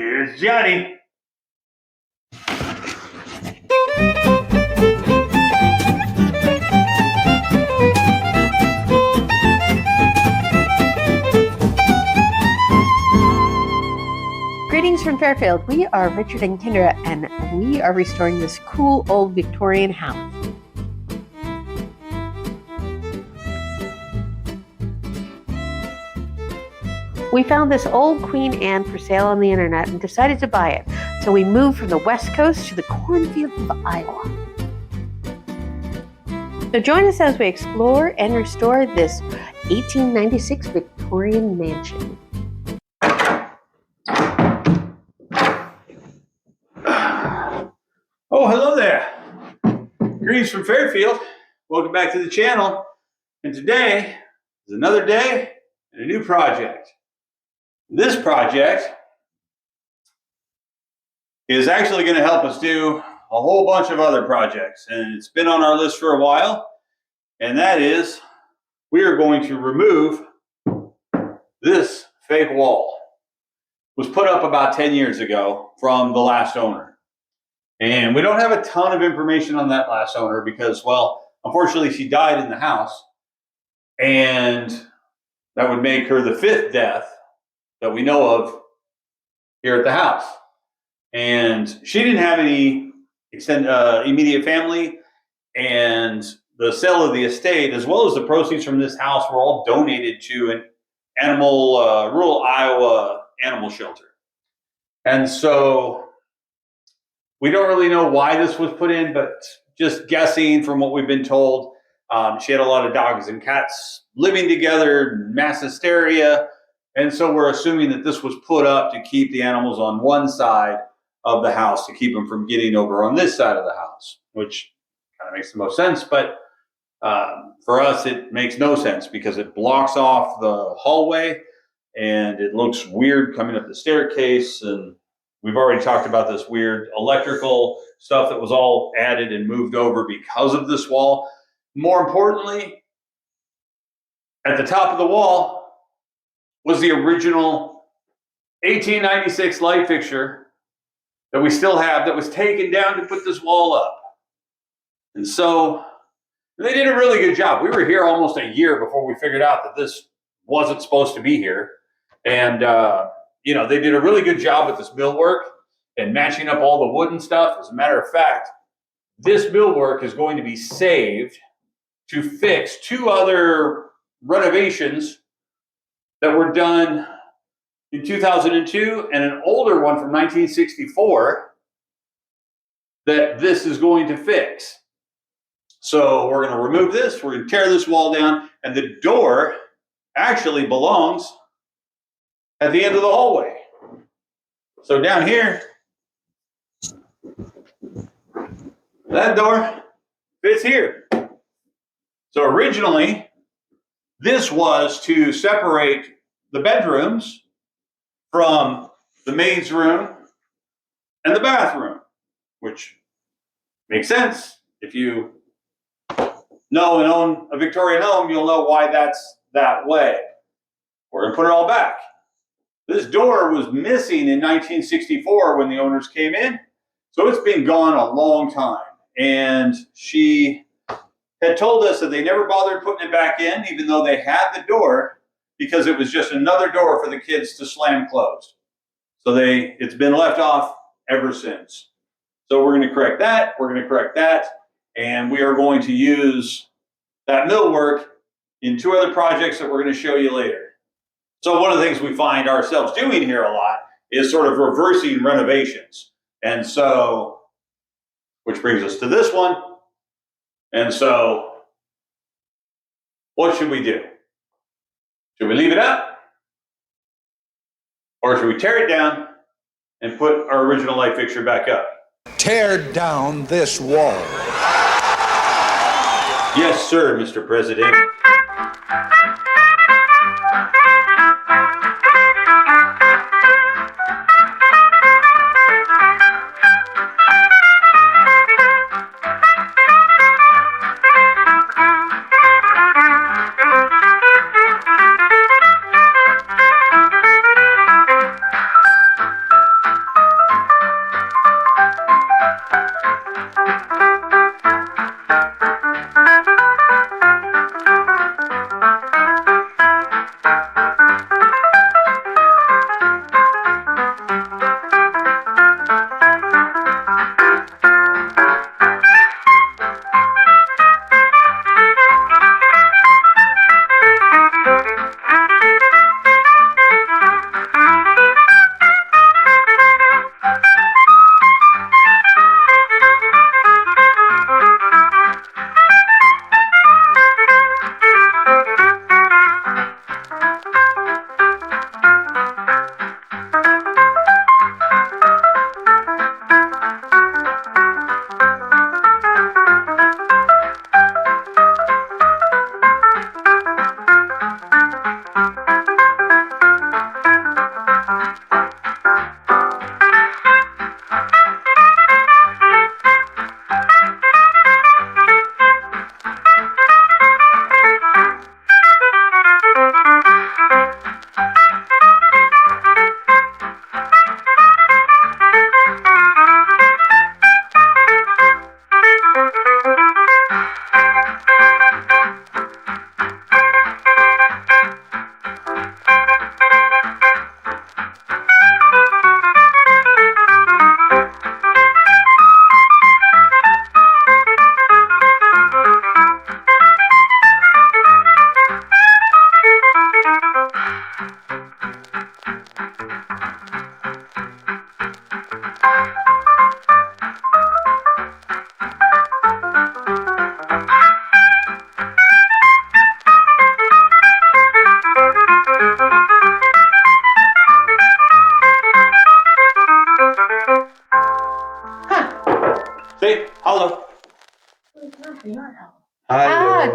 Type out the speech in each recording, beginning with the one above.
Here's Johnny. Greetings from Fairfield. We are Richard and Kendra, and we are restoring this cool old Victorian house. We found this old Queen Anne for sale on the internet and decided to buy it. So we moved from the West Coast to the cornfields of Iowa. So join us as we explore and restore this 1896 Victorian mansion. Oh, hello there. Greetings from Fairfield. Welcome back to the channel. And today is another day and a new project. This project is actually going to help us do a whole bunch of other projects. And it's been on our list for a while. And that is, we are going to remove this fake wall. It was put up about 10 years ago from the last owner. And we don't have a ton of information on that last owner because, well, unfortunately she died in the house. And that would make her the 5th death that we know of here at the house. And she didn't have any immediate family. And the sale of the estate, as well as the proceeds from this house, were all donated to an rural Iowa animal shelter. And so we don't really know why this was put in, but just guessing from what we've been told, she had a lot of dogs and cats living together, mass hysteria. And so we're assuming that this was put up to keep the animals on one side of the house, to keep them from getting over on this side of the house, which kind of makes the most sense. But for us, it makes no sense because it blocks off the hallway and it looks weird coming up the staircase. And we've already talked about this weird electrical stuff that was all added and moved over because of this wall. More importantly, at the top of the wall was the original 1896 light fixture that we still have that was taken down to put this wall up. And so they did a really good job. We were here almost a year before we figured out that this wasn't supposed to be here. And they did a really good job with this millwork and matching up all the wooden stuff. As a matter of fact, this millwork is going to be saved to fix 2 other renovations that were done in 2002 and an older one from 1964 that this is going to fix. So we're going to remove this, we're going to tear this wall down, and the door actually belongs at the end of the hallway. So down here, that door fits here. So originally, this was to separate the bedrooms from the maid's room and the bathroom, which makes sense. If you know and own a Victorian home, you'll know why that's that way. We're going to put it all back. This door was missing in 1964 when the owners came in, so it's been gone a long time. And she had told us that they never bothered putting it back in, even though they had the door, because it was just another door for the kids to slam closed. So it's been left off ever since. So we're going to correct that, we're going to correct that, and we are going to use that millwork in 2 other projects that we're going to show you later. So one of the things we find ourselves doing here a lot is sort of reversing renovations. And so, which brings us to this one. And so, what should we do? Should we leave it up? Or should we tear it down and put our original light fixture back up? Tear down this wall. Yes, sir, Mr. President.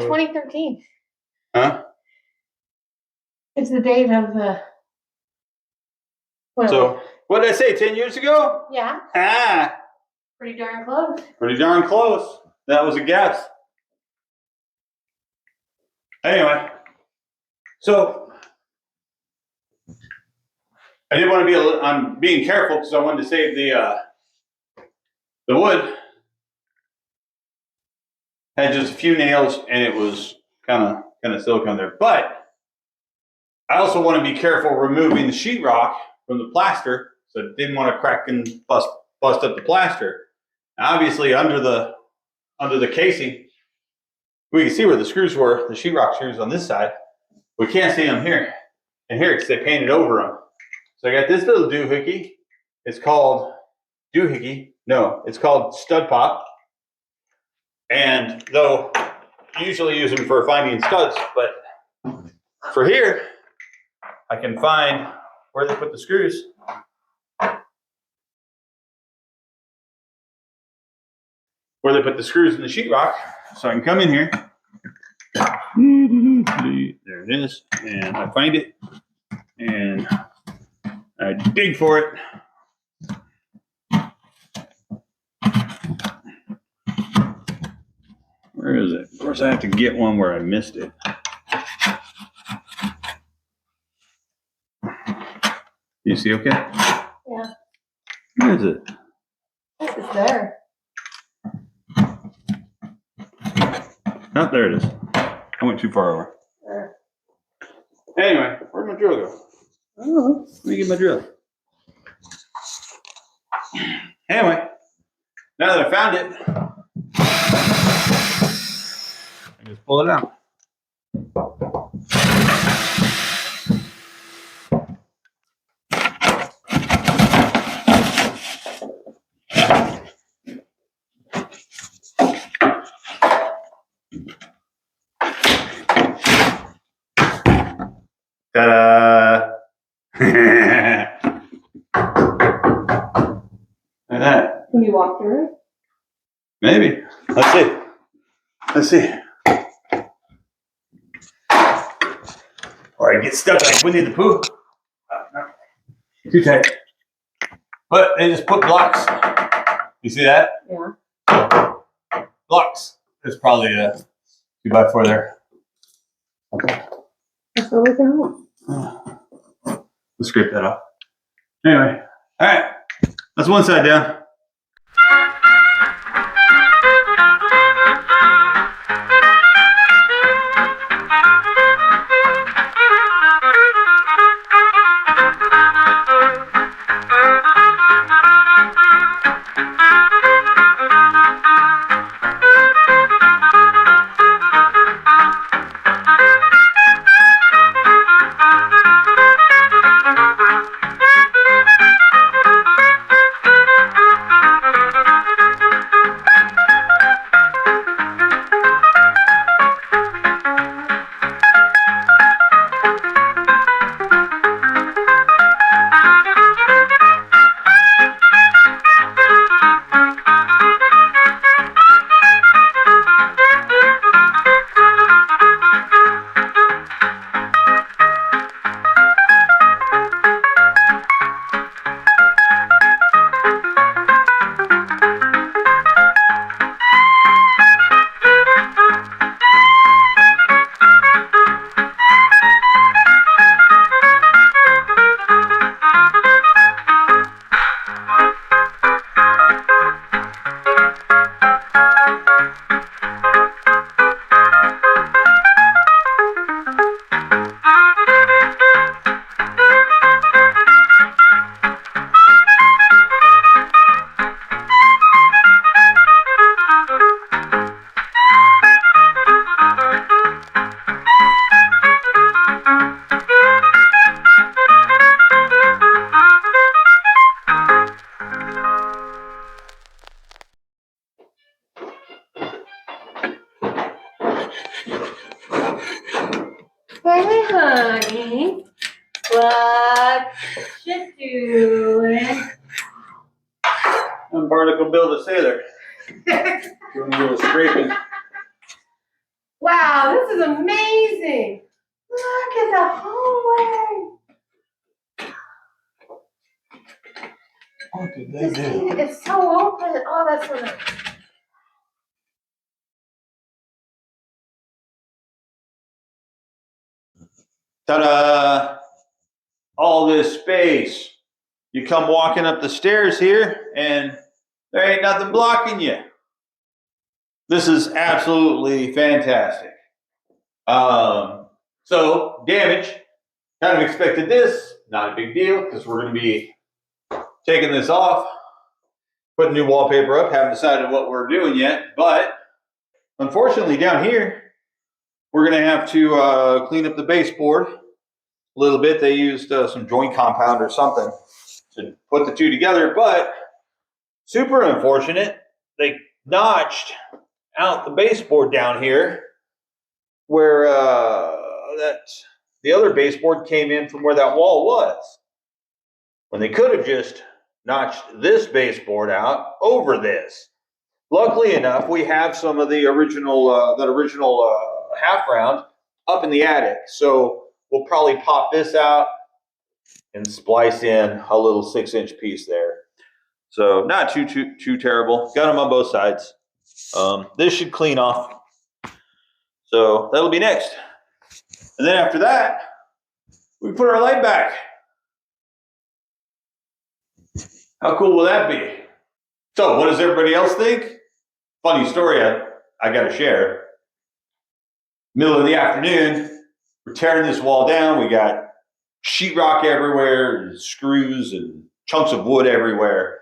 2013. Huh? It's the date of the. Well, So, what did I say, 10 years ago? yeah, Ah, pretty darn close. pretty darn close. That was a guess. Anyway, so I did want to be I'm being careful because I wanted to save the wood. Had just a few nails and it was kind of silicone there. But I also want to be careful removing the sheetrock from the plaster, so I didn't want to crack and bust up the plaster. Now, obviously, under the casing, we can see where the screws were, the sheetrock screws on this side. We can't see them here and here because they painted over them. So I got this little doohickey. It's called doohickey. No, it's called stud pop. And though I usually use them for finding studs, but for here, I can find where they put the screws. Where they put the screws in the sheetrock. So I can come in here. There it is. And I find it. And I dig for it. Where is it? Of course, I have to get one where I missed it. You see okay? Yeah. Where is it? This is there. Oh, there it is. I went too far over. There. Anyway, where'd my drill go? Oh, let me get my drill. Anyway, now that I found it, I just pull it out. Ta-da! Look at that. Can you walk through it? Maybe. Let's see. Let's see. Or I get stuck like Winnie the Pooh. No. Too tight. But they just put blocks. You see that? Yeah. Blocks. There's probably a 2x4 there. That's what we can want. Let's scrape that off. Anyway, all right. That's one side down. Hey, honey. What you doing? I'm Barnacle Bill the Sailor. Doing a little scraping. Wow, this is amazing. Look at the hallway. What did they Just do? it's so open. Oh, that's so nice. Ta-da! All this space. You come walking up the stairs here, and there ain't nothing blocking you. This is absolutely fantastic. So damage, kind of expected this, not a big deal, because we're going to be taking this off, putting new wallpaper up, haven't decided what we're doing yet, but unfortunately down here, we're going to have to clean up the baseboard a little bit. They used some joint compound or something to put the two together, but super unfortunate, they notched out the baseboard down here where that the other baseboard came in from where that wall was. When they could have just notched this baseboard out over this. Luckily enough, we have some of the original half round up in the attic, so we'll probably pop this out and splice in a little 6-inch piece there. So not too terrible. Got them on both sides. This should clean off. So that'll be next. And then after that, we put our light back. How cool will that be? So what does everybody else think? Funny story I got to share. Middle of the afternoon, we're tearing this wall down. We got sheetrock everywhere, and screws and chunks of wood everywhere.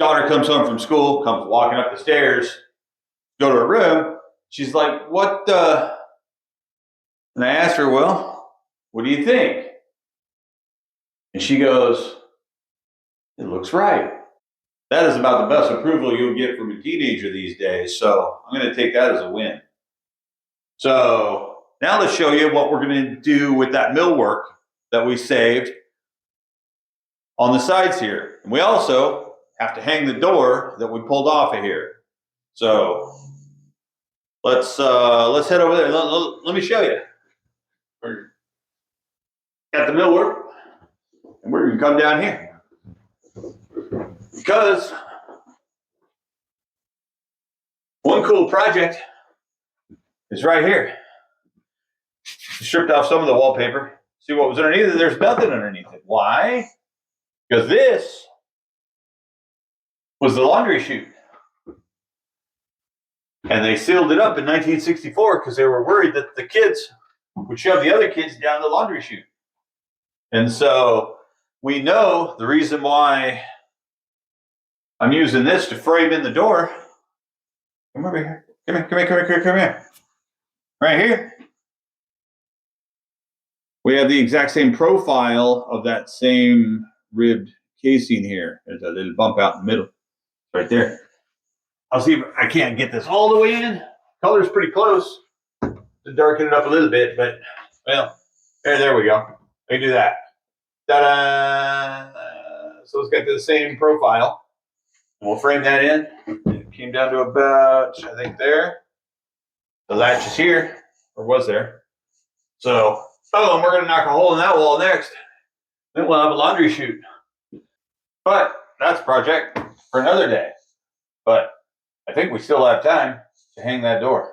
Daughter comes home from school, comes walking up the stairs, go to her room. She's like, what the? And I asked her, well, what do you think? And she goes, it looks right. That is about the best approval you'll get from a teenager these days. So I'm going to take that as a win. So now let's show you what we're going to do with that millwork that we saved on the sides here. And we also have to hang the door that we pulled off of here. So let's head over there. Let me show you. We're got the millwork, and we're going to come down here because one cool project is right here. Stripped off some of the wallpaper. See what was underneath it? There's nothing underneath it. Why? Because this was the laundry chute. And they sealed it up in 1964 because they were worried that the kids would shove the other kids down the laundry chute. And so we know the reason why I'm using this to frame in the door. Come over here. Come here. Right here. We have the exact same profile of that same ribbed casing here. There's a little bump out in the middle, right there. I'll see if I can't get this all the way in. Color's pretty close to darken it up a little bit, but well, there we go. I can do that. Ta-da! So it's got the same profile. And we'll frame that in. It came down to about, I think there. The latch is here, or was there. So, and we're gonna knock a hole in that wall next. Then we'll have a laundry chute. But that's a project for another day. But I think we still have time to hang that door.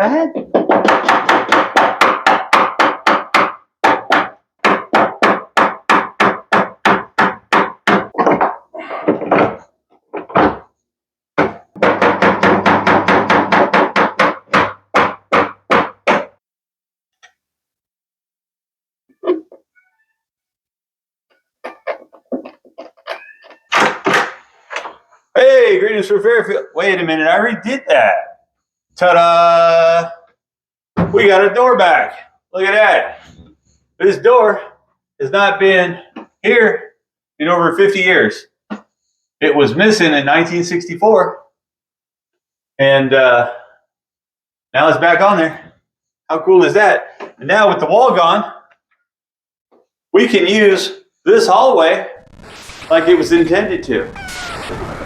Go ahead. Hey, greetings from Fairfield. Wait a minute, I already did that. Ta-da! We got a door back. Look at that. This door has not been here in over 50 years. It was missing in 1964. And now it's back on there. How cool is that? And now with the wall gone, we can use this hallway like it was intended to.